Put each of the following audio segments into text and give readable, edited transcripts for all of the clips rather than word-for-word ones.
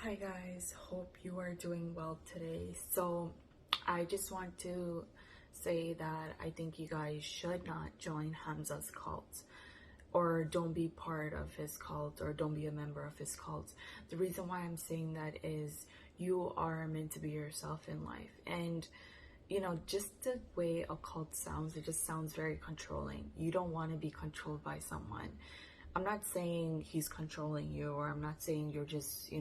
Hi guys, hope you are doing well today. So I just want to say that I think you guys should not join Hamza's cult, or don't be part of his cult, or don't be a member of his cult. The reason why I'm saying that is you are meant to be yourself in life. And just the way a cult sounds, it just sounds very controlling. You don't want to be controlled by someone. I'm not saying he's controlling you, or I'm not saying you're just,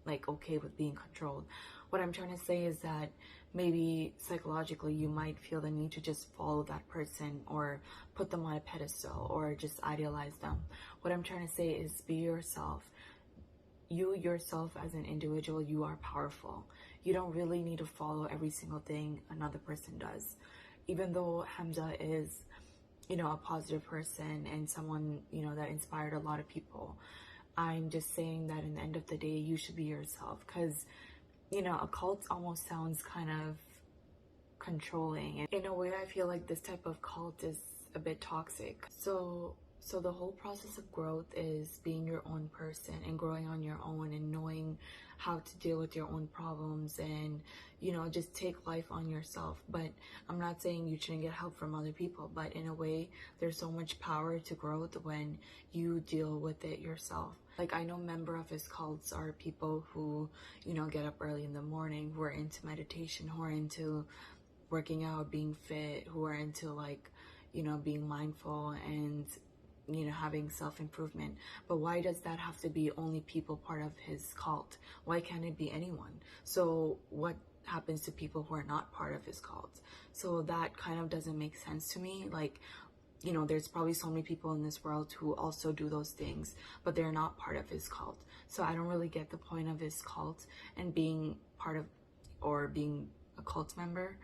like okay with being controlled. What I'm trying to say is that maybe psychologically you might feel the need to just follow that person or put them on a pedestal or just idealize them. What I'm trying to say is be yourself. You yourself as an individual, you are powerful. You don't really need to follow every single thing another person does. Even though Hamza is, a positive person and someone, that inspired a lot of people, I'm just saying that in the end of the day, you should be yourself, because, a cult almost sounds kind of controlling. And in a way, I feel like this type of cult is a bit toxic. So the whole process of growth is being your own person and growing on your own and knowing how to deal with your own problems and, just take life on yourself. But I'm not saying you shouldn't get help from other people, but in a way, there's so much power to growth when you deal with it yourself. Like, I know member of his cults are people who, get up early in the morning, who are into meditation, who are into working out, being fit, who are into being mindful and having self-improvement. But why does that have to be only people part of his cult? Why can't it be anyone? So what happens to people who are not part of his cult? So that kind of doesn't make sense to me. Like, there's probably so many people in this world who also do those things, but they're not part of his cult. So I don't really get the point of his cult and being part of, or being a cult member.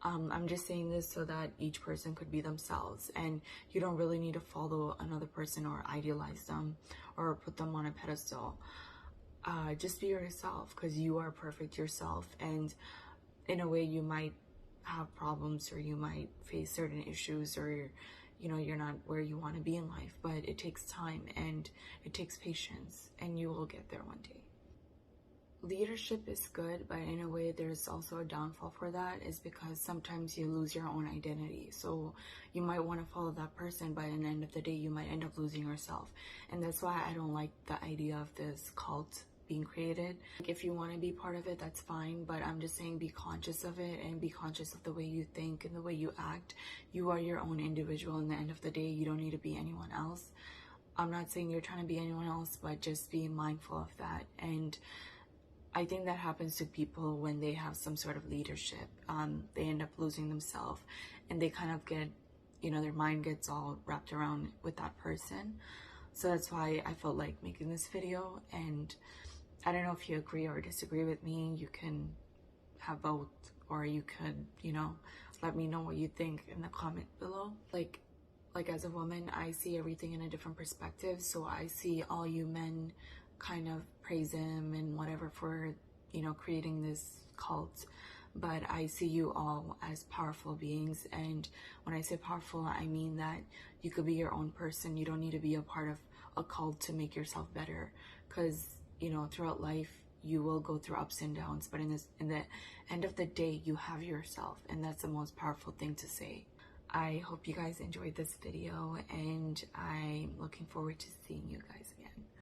I'm just saying this so that each person could be themselves, and you don't really need to follow another person or idealize them or put them on a pedestal. Just be yourself, because you are perfect yourself, and in a way you might have problems or you might face certain issues, or you're not where you want to be in life, but it takes time and it takes patience, and you will get there one day. Leadership is good, but in a way there's also a downfall for that, is because sometimes you lose your own identity. So you might want to follow that person, but at the end of the day you might end up losing yourself. And that's why I don't like the idea of this cult being created. Like, if you want to be part of it, that's fine, but I'm just saying be conscious of it and be conscious of the way you think and the way you act. You are your own individual. In the end of the day, you don't need to be anyone else. I'm not saying you're trying to be anyone else, but just be mindful of that. And I think that happens to people when they have some sort of leadership. They end up losing themselves, and they kind of get, their mind gets all wrapped around with that person. So that's why I felt like making this video. And I don't know if you agree or disagree with me. You can have both, or you could, let me know what you think in the comment below. Like as a woman, I see everything in a different perspective. So I see all you men kind of praise him and whatever for creating this cult, but I see you all as powerful beings. And when I say powerful, I mean that you could be your own person. You don't need to be a part of a cult to make yourself better, because throughout life you will go through ups and downs, but in the end of the day, you have yourself, and that's the most powerful thing to say. I hope you guys enjoyed this video, and I'm looking forward to seeing you guys